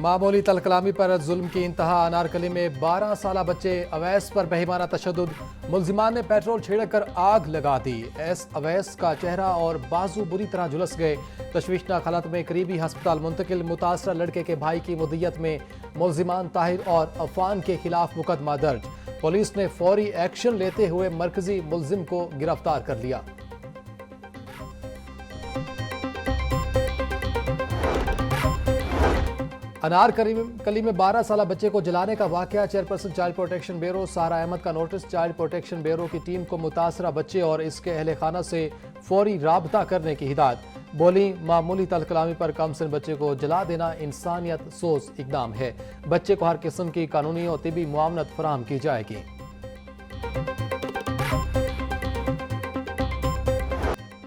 मामूली तलकलामी पर जुल्म की इंतहा। अनारकली में 12 साला बच्चे अवैस पर बेईमाना तशद्दुद। मुल्जिमान ने पेट्रोल छिड़क आग लगा दी। अवैस का चेहरा और बाजू बुरी तरह झुलस गए। तशवीशनाक हालत में करीबी हस्पताल मुंतकिल। मुतासरा लड़के के भाई की मुद्दियत में मुल्जिमान ताहिर और अफान के खिलाफ मुकदमा दर्ज। पुलिस ने फौरी एक्शन लेते हुए मरकजी मुल्जिम को गिरफ्तार कर लिया। अनारकली में 12 साला बच्चे को जलाने का वाकया। चेयरपर्सन चाइल्ड प्रोटेक्शन ब्यूरो सारा अहमद का नोटिस। चाइल्ड प्रोटेक्शन ब्यूरो की टीम को मुतासरा बच्चे और इसके अहले खाना से फौरी राबता करने की हिदायत। बोली, मामूली तलकलामी पर कमसिन बच्चे को जला देना इंसानियत सोज इकदाम है। बच्चे को हर किस्म की कानूनी और तिबी मुआवनत फराहम की जाएगी।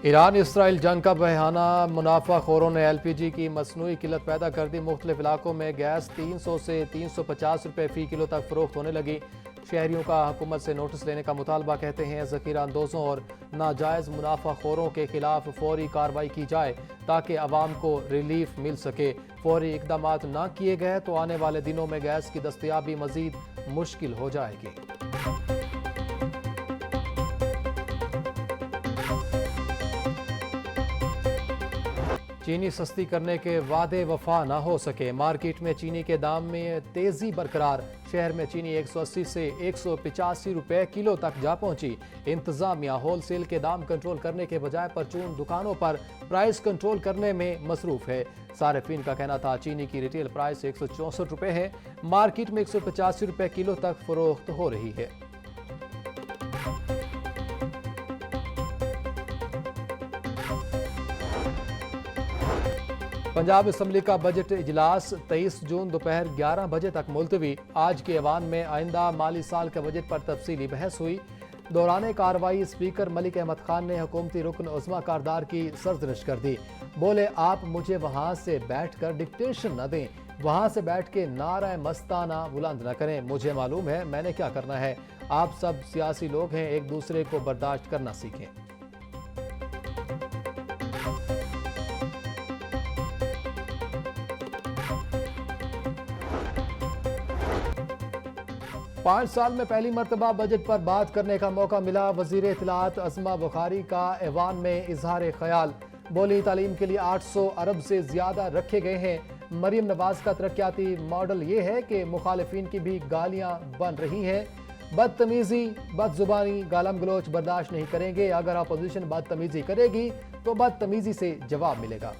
ईरान इसराइल जंग का बहाना। मुनाफा खोरों ने LPG की मसनूई किल्लत पैदा कर दी। मुख्तलिफ इलाकों में गैस 300 से 350 रुपये फी किलो तक फरोख्त होने लगी। शहरियों का हुकूमत से नोटिस लेने का मुतालबा। कहते हैं ज़ख़ीरा अंदोज़ों और नाजायज़ मुनाफा खोरों के खिलाफ फौरी कार्रवाई की जाए ताकि अवाम को रिलीफ मिल सके। फौरी इकदाम न किए गए तो आने वाले दिनों में गैस की दस्तयाबी मज़ीद मुश्किल हो जाएगी। चीनी सस्ती करने के वादे वफा ना हो सके। मार्केट में चीनी के दाम में तेजी बरकरार। शहर में चीनी 180 से 185 रुपए किलो तक जा पहुंची। इंतजामिया होलसेल के दाम कंट्रोल करने के बजाय परचून दुकानों पर प्राइस कंट्रोल करने में मसरूफ है। सारिफीन का कहना था चीनी की रिटेल प्राइस 164 रुपए है। मार्केट में 185 रुपए किलो तक फरोख्त हो रही है। पंजाब असम्बली का बजट इजलास 23 जून दोपहर 11 बजे तक मुलतवी। आज के ऐवान में आइंदा माली साल के बजट पर तफसीली बहस हुई। दौरान कार्रवाई स्पीकर मलिक अहमद खान ने हुकूमती रुकन उज़्मा कारदार की सरजनश कर दी। बोले, आप मुझे वहाँ से बैठ कर डिक्टेशन न दें, वहाँ से बैठ के नारा मस्ताना बुलंद न करें। मुझे मालूम है मैंने क्या करना है। आप सब सियासी लोग हैं, एक दूसरे को बर्दाश्त करना सीखें। पाँच साल में पहली मरतबा बजट पर बात करने का मौका मिला। वजीर इत्तलात अज़मा बुखारी का ऐवान में इजहार ख्याल। बोली, तालीम के लिए 800 अरब से ज्यादा रखे गए हैं। मरीम नवाज का तरक्याती मॉडल ये है कि मुखालिफिन की भी गालियां बन रही हैं। बदतमीजी, बदजुबानी, गालम गलोच बर्दाश्त नहीं करेंगे। अगर अपोजिशन बदतमीजी करेगी तो बदतमीजी से जवाब मिलेगा।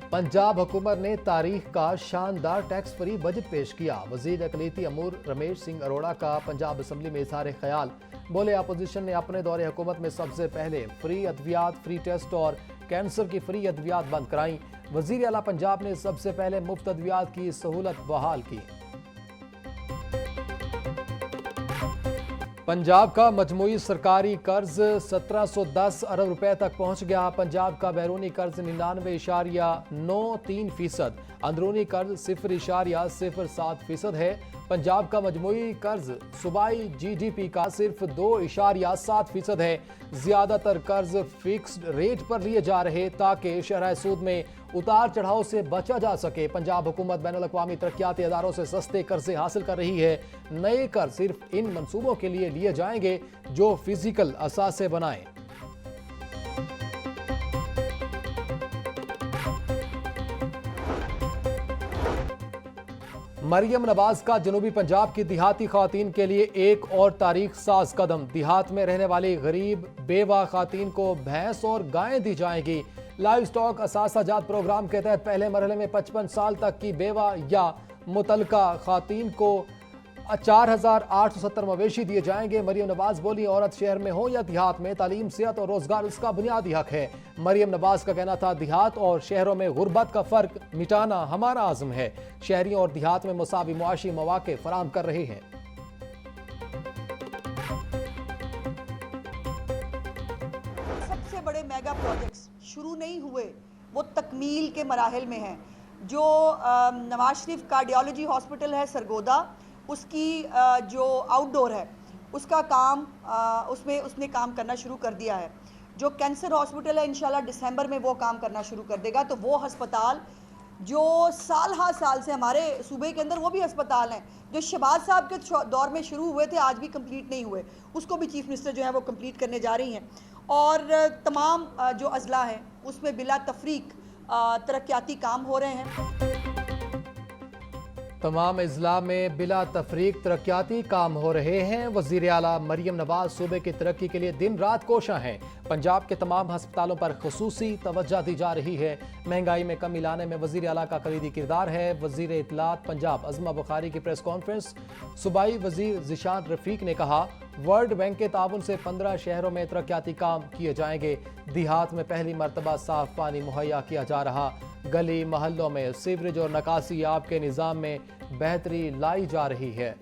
पंजाब हुकूमत ने तारीख का शानदार टैक्स फ्री बजट पेश किया। वजीर अकलीती अमूर रमेश सिंह अरोड़ा का पंजाब असम्बली में इजहार ख्याल। बोले, अपोजिशन ने अपने दौरे हुकूमत में सबसे पहले फ्री अद्वियात, फ्री टेस्ट और कैंसर की फ्री अद्वियात बंद कराई। वजीर आला पंजाब ने सबसे पहले मुफ्त अद्वियात की सहूलत बहाल की। पंजाब का मजमूई सरकारी कर्ज 1710 अरब रुपए तक पहुंच गया। पंजाब का बैरूनी कर्ज 99.93%, अंदरूनी कर्ज 0.07% है। पंजाब का मजमूई कर्ज सूबाई GDP का सिर्फ 2.7% है। ज्यादातर कर्ज फिक्स्ड रेट पर लिए जा रहे ताकि शरह सूद में उतार चढ़ाव से बचा जा सके। पंजाब हुकूमत बैनुल-अक़वामी तरक्याती इदारों से सस्ते कर्जे हासिल कर रही है। नए कर्ज सिर्फ इन मंसूबों के लिए लिए जाएंगे जो फिजिकल असासे बनाएं। मरियम नवाज का जनूबी पंजाब की देहाती खातीन के लिए एक और तारीख साज कदम। देहात में रहने वाली गरीब बेवा खातीन को भैंस और गायें दी जाएंगी। लाइव स्टॉक असासाजात प्रोग्राम के तहत पहले मरहले में 55 साल तक की बेवा या मुतलका खातीन को 4870 मवेशी दिए जाएंगे। मरियम नवाज बोली, औरत शहर में हो या देहात में, तालीम, सेहत और रोजगार उसका बुनियादी हक है। मरियम नवाज का कहना था, देहात और शहरों में गुर्बत का फर्क मिटाना हमारा आज़म है। शहरियों और देहात में मुसावी मुआशी मौके फराहम कर रहे हैं। सबसे बड़े मेगा प्रोजेक्ट्स शुरू नहीं हुए, वो तकमील के मराहिल में हैं। जो नवाज शरीफ कार्डियोलॉजी हॉस्पिटल है सरगोदा, उसकी जो आउटडोर है उसका काम उसमें उसने काम करना शुरू कर दिया है। जो कैंसर हॉस्पिटल है इंशाल्लाह दिसंबर में वो काम करना शुरू कर देगा। तो वो अस्पताल जो साल हर साल से हमारे सूबे के अंदर वो भी अस्पताल हैं जो शहबाज साहब के दौर में शुरू हुए थे, आज भी कंप्लीट नहीं हुए, उसको भी चीफ मिनिस्टर जो है वो कंप्लीट करने जा रही हैं। और तमाम जो अजला हैं उसमें बिला तफरीक तरक्याती काम हो रहे हैं। तमाम अजला में बिला तफरीक तरक्याती काम हो रहे हैं। वज़ीर आला मरीम नवाज सूबे की तरक्की के लिए दिन रात कोशा हैं। पंजाब के तमाम हस्पतालों पर खुसूसी तवज्जो दी जा रही है। महंगाई में कमी लाने में वज़ीर आला का कलीदी किरदार है। वज़ीर इत्तलात पंजाब अज़मा बुखारी की प्रेस कॉन्फ्रेंस। सूबाई वज़ीर ज़िशान रफ़ीक ने कहा, वर्ल्ड बैंक के ताउन से 15 शहरों में तरक्याती काम किए जाएंगे। देहात में पहली मरतबा साफ पानी मुहैया किया जा रहा। गली महल्लों में सीवरेज और निकासी आब के निज़ाम में बेहतरी लाई जा रही है।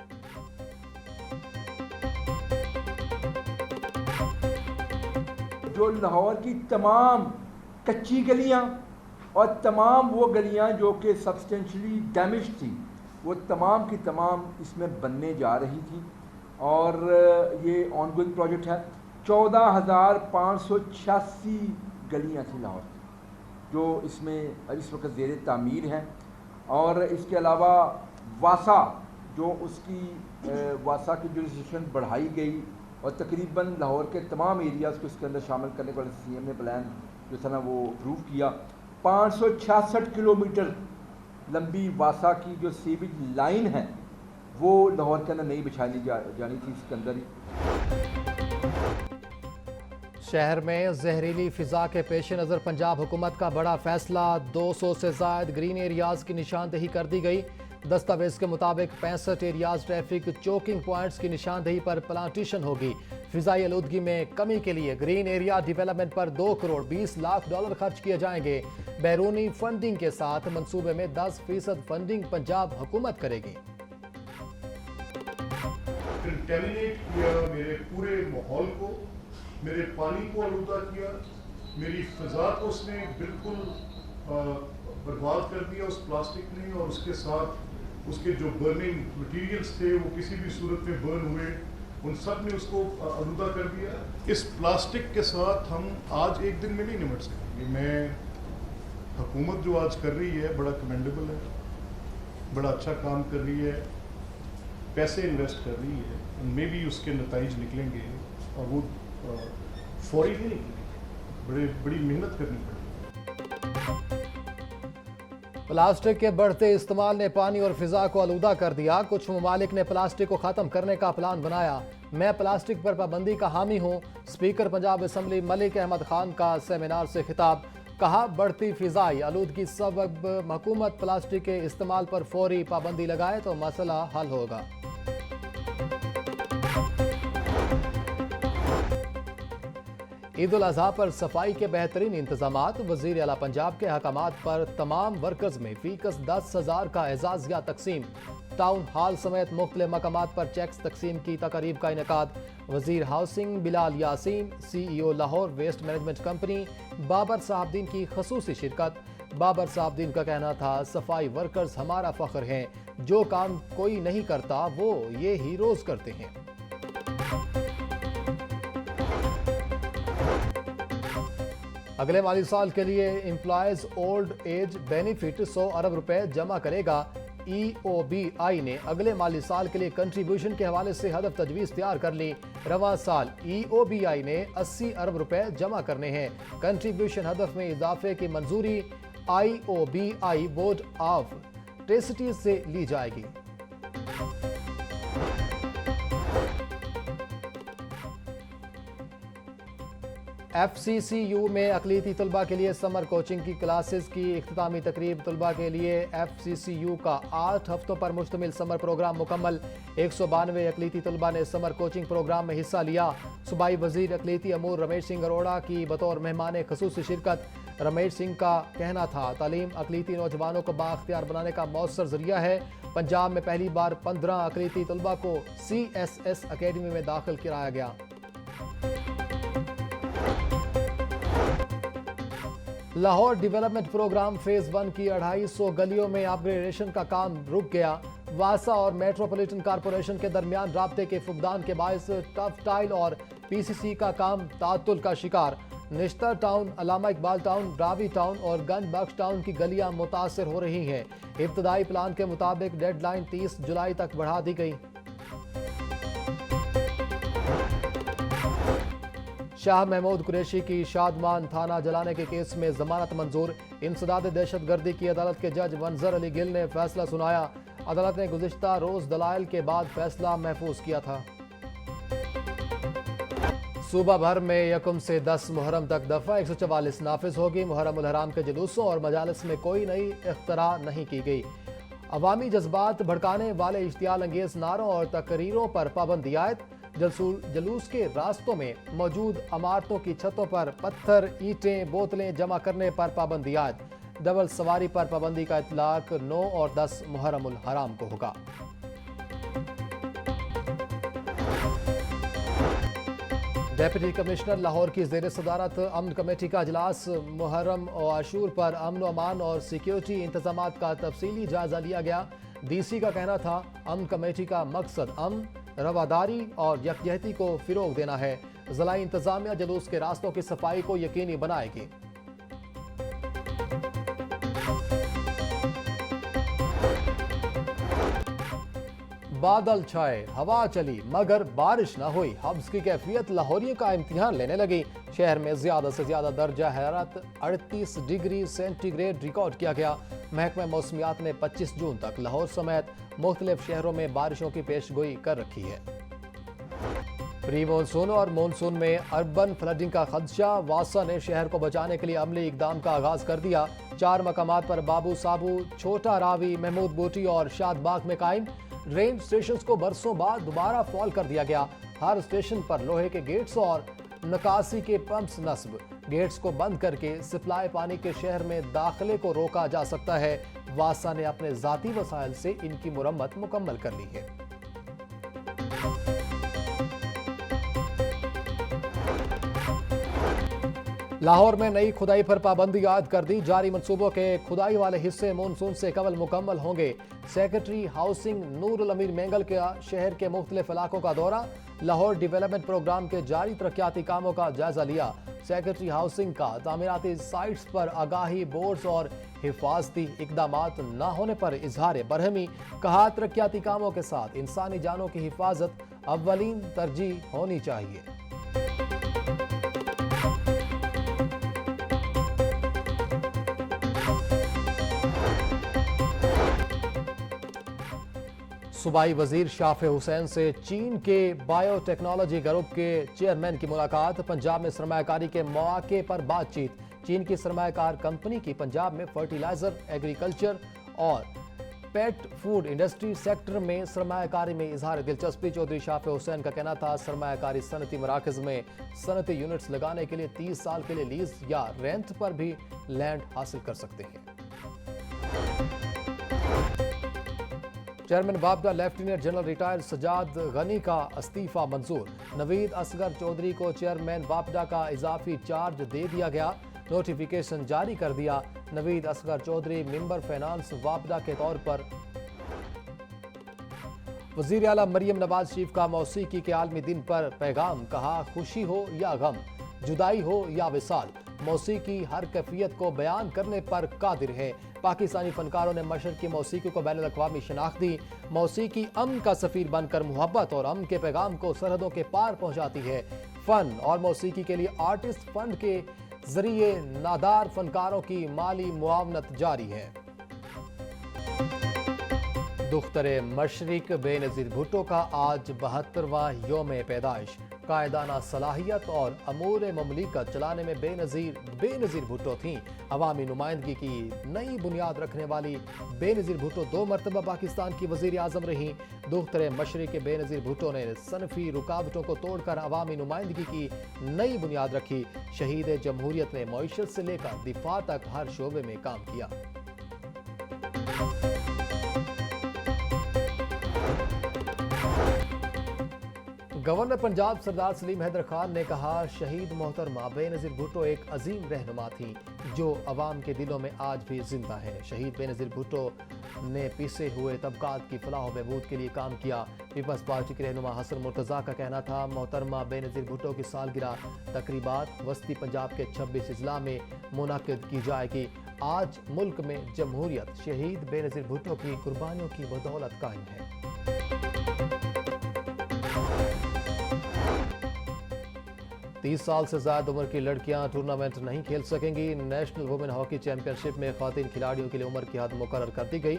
जो लाहौर की तमाम कच्ची गलियां और तमाम वो गलियां जो कि सब्सटेंशली डैमेज थी, वो तमाम की तमाम इसमें बनने जा रही थी। और ये ऑनगोइंग प्रोजेक्ट है। 14,586 गलियां थी लाहौर जो इसमें इस वक्त ज़ेर तामीर हैं। और इसके अलावा वासा जो उसकी वासा की जुरिस्डिक्शन बढ़ाई गई और तकरीबन लाहौर के तमाम एरियाज़ को इसके अंदर शामिल करने वाले सीएम ने प्लान जो था ना वो अप्रूव किया। 566 किलोमीटर लंबी वासा की जो सीवेज लाइन है वो लाहौर के अंदर नहीं बिछाई जानी थी इसके अंदर ही। शहर में जहरीली फिजा के पेश नज़र पंजाब हुकूमत का बड़ा फैसला। 200 से ज़ायद ग्रीन एरियाज़ की निशानदेही कर दी गई। दस्तावेज के मुताबिक 65 एरियाज ट्रैफिक चोकिंग पॉइंट्स की निशानदेही पर प्लांटेशन होगी। फिजाई आलूदगी में कमी के लिए ग्रीन एरिया डेवलपमेंट पर 2 करोड़ 20 लाख डॉलर खर्च किए जाएंगे। बैरूनी फंडिंग के साथ मंसूबे में 10% फंडिंग पंजाब हुकूमत करेगी। कंटेमिनेट किया मेरे पूरे माहौल को, मेरे पानी को आलूदा किया, मेरी फिजा को उसने बिल्कुल बर्बाद कर दिया उस प्लास्टिक ने। और उसके साथ उसके जो बर्निंग मटेरियल्स थे वो किसी भी सूरत में बर्न हुए, उन सब ने उसको आलूदा कर दिया। इस प्लास्टिक के साथ हम आज एक दिन में नहीं निपट सकते। मैं हुकूमत जो आज कर रही है बड़ा कमेंडेबल है, बड़ा अच्छा काम कर रही है, पैसे इन्वेस्ट कर रही है, उनमें भी उसके नताइज निकलेंगे और वो फौरी नहीं निकलेंगे, बड़ी मेहनत करनी पड़ेगी। प्लास्टिक के बढ़ते इस्तेमाल ने पानी और फिजा को आलूदा कर दिया। कुछ ममालिक ने प्लास्टिक को ख़त्म करने का प्लान बनाया। मैं प्लास्टिक पर पाबंदी का हामी हूँ। स्पीकर पंजाब असम्बली मलिक अहमद खान का सेमिनार से खिताब। कहा, बढ़ती फिजाई आलूदगी सबब हुकूमत प्लास्टिक के इस्तेमाल पर फौरी पाबंदी लगाए तो मसला हल होगा। ईद उल अजहा पर सफाई के बेहतरीन इंतजामात। वज़ीर आला पंजाब के अहकामात पर तमाम वर्कर्स में फीकस 10,000 का एजाजिया तकसीम। टाउन हॉल समेत मुख्तलिफ मकामात पर चेक्स तकसीम की तकरीब का इनेकाद। वज़ीर housing Bilal Yasin, CEO Lahore waste management company Babar Sahabdin की खसूसी शिरकत। बाबर साहबदीन का कहना था, सफाई वर्कर्स हमारा फ़ख्र हैं, जो काम कोई नहीं करता वो ये हीरोज़ करते हैं। अगले माली साल के लिए एम्प्लॉयज ओल्ड एज बेनिफिट 100 अरब रुपए जमा करेगा। EOBI ने अगले माली साल के लिए कंट्रीब्यूशन के हवाले से हदफ तजवीज़ तैयार कर ली। रवां साल EOBI ने 80 अरब रुपए जमा करने हैं। कंट्रीब्यूशन हदफ में इजाफे की मंजूरी IOBI बोर्ड ऑफ ट्रेस्टीज से ली जाएगी। FCCU में अकलीती तलबा के लिए समर कोचिंग की क्लासेस की इख्तितामी तकरीब। तलबा के लिए FCCU का 8 हफ्तों पर मुश्तमिल समर प्रोग्राम मुकम्मल। 192 अकलीती तलबा ने समर कोचिंग प्रोग्राम में हिस्सा लिया। सूबाई वजीर अकलीती अमूर रमेश सिंह अरोड़ा की बतौर मेहमान खुसूसी शिरकत। रमेश सिंह का कहना था, तालीम अकलीती नौजवानों को बाख्तियार बनाने का मौसर जरिया है। पंजाब में पहली बार 15 अकलीती तलबा को CSS अकेडमी में दाखिल कराया गया। लाहौर डेवलपमेंट प्रोग्राम फेज 1 की 250 गलियों में अपग्रेडेशन का काम रुक गया। वासा और मेट्रोपॉलिटन कॉरपोरेशन के दरमियान राब्ते के फुकदान के बायस टफ टाइल और पीसीसी का काम तातुल का शिकार। Nishtar town, Allama Iqbal town, Ravi town और गंज बख्श टाउन की गलियां मुतासर हो रही हैं। इब्तदाई प्लान के मुताबिक डेडलाइन 30 जुलाई तक बढ़ा दी गई। शाह महमूद कुरैशी की शादमान थाना जलाने के केस में जमानत मंजूर। इंसदाद दहशतगर्दी की अदालत के जज मंजर अली गिल ने फैसला सुनाया। अदालत ने गुज़िश्ता रोज दलाइल के बाद फैसला महफूज किया था। सूबा भर में यकम से 10 मुहर्रम तक दफ़ा 144 नाफिज होगी। मुहर्रम उल हराम के जुलूसों और मजालिस में कोई नई इख्तरा नहीं की गई। अवामी जज्बात भड़काने वाले इश्तियाल अंगेज नारों और तकरीरों पर पाबंदी आयद। जलूस के रास्तों में मौजूद इमारतों की छतों पर पत्थर, ईंटें, बोतलें जमा करने पर पाबंदी आयद। डबल सवारी पर पाबंदी का इतलाक 9 और 10 मुहर्रम उल हराम को होगा। डेप्यूटी कमिश्नर लाहौर की ज़ेर सदारत अमन कमेटी का इजलास। मुहर्रम और आशूर पर अमन व अमान और सिक्योरिटी इंतजामात का तफसीली जायजा लिया गया। डीसी का कहना था अमन कमेटी का मकसद अमन, रवादारी और यकजहती को फिरोग देना है। ज़िला इंतजामिया जुलूस के रास्तों की सफाई को यकीनी बनाएगी। बादल छाए, हवा चली मगर बारिश न हुई। हब्स की कैफियत लाहौरियों का इम्तिहान लेने लगी। शहर में ज्यादा से ज्यादा दर्जा हरारत 38 डिग्री सेंटीग्रेड रिकॉर्ड किया गया। महकमा मौसमियात ने 25 जून तक लाहौर समेत मुख्तलिफ शहरों में बारिशों की पेशगोई कर रखी है। प्री मानसून और मानसून में अर्बन फ्लडिंग का खदशा। वासा ने शहर को बचाने के लिए अमली इकदाम का आगाज कर दिया। 4 मकामात पर बाबू साबू, छोटा रावी, महमूद बूटी और शादबाग में कायम रेंज स्टेशन को बरसों बाद दोबारा फॉल कर दिया गया। हर स्टेशन पर लोहे के गेट्स और निकासी के पंप्स नस्ब। गेट्स को बंद करके सप्लाई पानी के शहर में दाखिले को रोका जा सकता है। वासा ने अपने जाती वसाइल से इनकी मुरम्मत मुकम्मल कर ली है। लाहौर में नई खुदाई पर पाबंदी आयद कर दी। जारी मंसूबों के खुदाई वाले हिस्से मानसून से कबल मुकम्मल होंगे। सेक्रेटरी हाउसिंग नूरुल अमीर मेंगल का शहर के मुख्तलिफ इलाकों का दौरा। लाहौर डेवलपमेंट प्रोग्राम के जारी तरक्याती कामों का जायजा लिया। सेक्रेटरी हाउसिंग का तामीराती साइट्स पर आगाही बोर्ड्स और हिफाजती इकदामात न होने पर इजहार बरहमी। कहा तरक्याती कामों के साथ इंसानी जानों की हिफाजत अव्वलीन तरजीह होनी चाहिए। सूबाई वजीर शाफे हुसैन से चीन के बायोटेक्नोलॉजी ग्रुप के चेयरमैन की मुलाकात। पंजाब में सरमायाकारी के मौके पर बातचीत। चीन की सरमायाकार कंपनी की पंजाब में फर्टिलाइजर, एग्रीकल्चर और पेट फूड इंडस्ट्री सेक्टर में सरमायाकारी में इजहार दिलचस्पी। चौधरी शाफे हुसैन का कहना था सरमायाकारी सनती मराकज में सनती यूनिट्स लगाने के लिए 30 साल के लिए लीज या रेंट पर भी लैंड हासिल कर सकते हैं। चेयरमैन वापडा lieutenant general retired Sajjad Ghani का इस्तीफा मंजूर। नवीद असगर चौधरी को चेयरमैन वापडा का इजाफी चार्ज दे दिया गया। नोटिफिकेशन जारी कर दिया। नवीद असगर चौधरी मेंबर फाइनेंस वापडा के तौर पर। वजीर आला मरियम नवाज शरीफ का मौसीकी के आलमी दिन पर पैगाम। कहा खुशी हो या गम, जुदाई हो या विसाल, मौसीकी हर कैफियत को बयान करने पर कादिर है। पाकिस्तानी फनकारों ने मशरक़ की मौसीकी को बैनुल अक़वामी शनाख्त दी। मौसीकी अमन का सफ़ीर बनकर मोहब्बत और अमन के पैगाम को सरहदों के पार पहुंचाती है। फ़न और मौसीकी के लिए आर्टिस्ट फंड के जरिए नादार फनकारों की माली मुआवनत जारी है। दुख्तरे मशरिक बेनज़ीर भुट्टो का आज 72वां यौम पैदाइश। कायदाना सलाहियत और अमूर ममलिकत चलाने में बेनज़ीर भुट्टो थीं। अवामी नुमाइंदगी की नई बुनियाद रखने वाली बेनज़ीर भुट्टो 2 मरतबा पाकिस्तान की वज़ीर आज़म रहीं। दुख्तरे मशरिक बेनज़ीर भुट्टो ने सनफी रुकावटों को तोड़कर अवामी नुमाइंदगी की नई बुनियाद रखी। शहीद जमहूरियत ने मईशत से लेकर दिफा तक हर शोबे में काम किया। गवर्नर पंजाब सरदार सलीम हैदर खान ने कहा, शहीद मोहतरमा बेनज़ीर भुट्टो एक अजीम रहनुमा थी जो अवाम के दिलों में आज भी जिंदा है। शहीद बेनज़ीर भुट्टो ने पिसे हुए तबकात की फलाह व बहबूद के लिए काम किया। पीपल्स पार्टी के रहनुमा हसन मुर्तज़ा का कहना था, मोहतरमा बेनज़ीर भुट्टो की सालगिरह तकरीबात वस्ती पंजाब के 26 अजला में मुनक़िद की जाएगी। आज मुल्क में जमहूरियत शहीद बेनज़ीर भुट्टो की कुर्बानियों की बदौलत कायम है। 30 साल से ज्यादा उम्र की लड़कियां टूर्नामेंट नहीं खेल सकेंगी। नेशनल वुमेन हॉकी चैंपियनशिप में खवातीन खिलाड़ियों के लिए उम्र की हद मुकर्रर कर दी गई।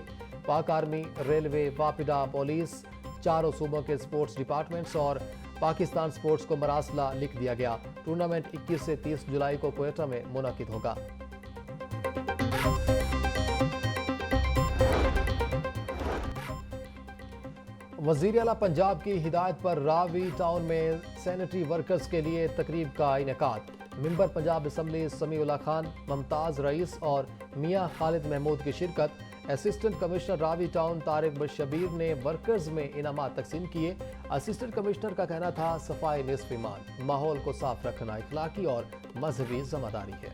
पाक आर्मी, रेलवे, वापिडा, पुलिस, चारों सूबों के स्पोर्ट्स डिपार्टमेंट्स और पाकिस्तान स्पोर्ट्स को मरासला लिख दिया गया। टूर्नामेंट 21 से 30 जुलाई को क्वेटा में मुनक़िद होगा। वज़ीर आला पंजाब की हिदायत पर रावी टाउन में सैनिटरी वर्कर्स के लिए तकरीब का इनेकाद। मिंबर पंजाब असम्बली समीउल्लाह खान, मुमताज़ रईस और मियाँ खालिद महमूद की शिरकत। Assistant commissioner Ravi town Tariq Bashbir ने वर्कर्स में इनामात तकसीम किए। असिस्टेंट कमिश्नर का कहना था, सफाई निस्फ ईमान, माहौल को साफ रखना इखलाकी और मजहबी जिम्मेदारी है।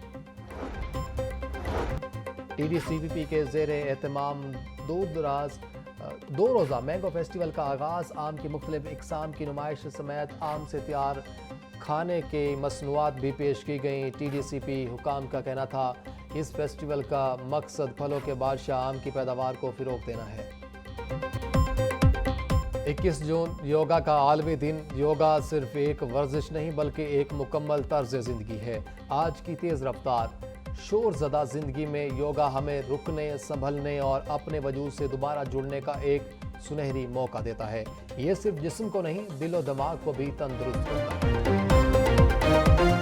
TDCPP के ज़ेरे एहतमाम दो रोज़ा मैंगो फेस्टिवल का आगाज़। आम की मुख्तलिफ इकसाम की नुमाइश समेत आम से तैयार खाने के मसनूआत भी पेश की गई। TDCP हुकाम का कहना था, इस फेस्टिवल का मकसद फलों के बादशाह आम की पैदावार को फ़रोग़ देना है। 21 जून योगा का आलमी दिन। योगा सिर्फ एक वर्जिश नहीं बल्कि एक मुकम्मल तर्ज ज़िंदगी है। आज की तेज़ रफ्तार शोर ज़दा ज़िंदगी में योगा हमें रुकने, संभलने और अपने वजूद से दोबारा जुड़ने का एक सुनहरी मौका देता है। ये सिर्फ जिस्म को नहीं, दिलो दिमाग को भी तंदुरुस्त करता है।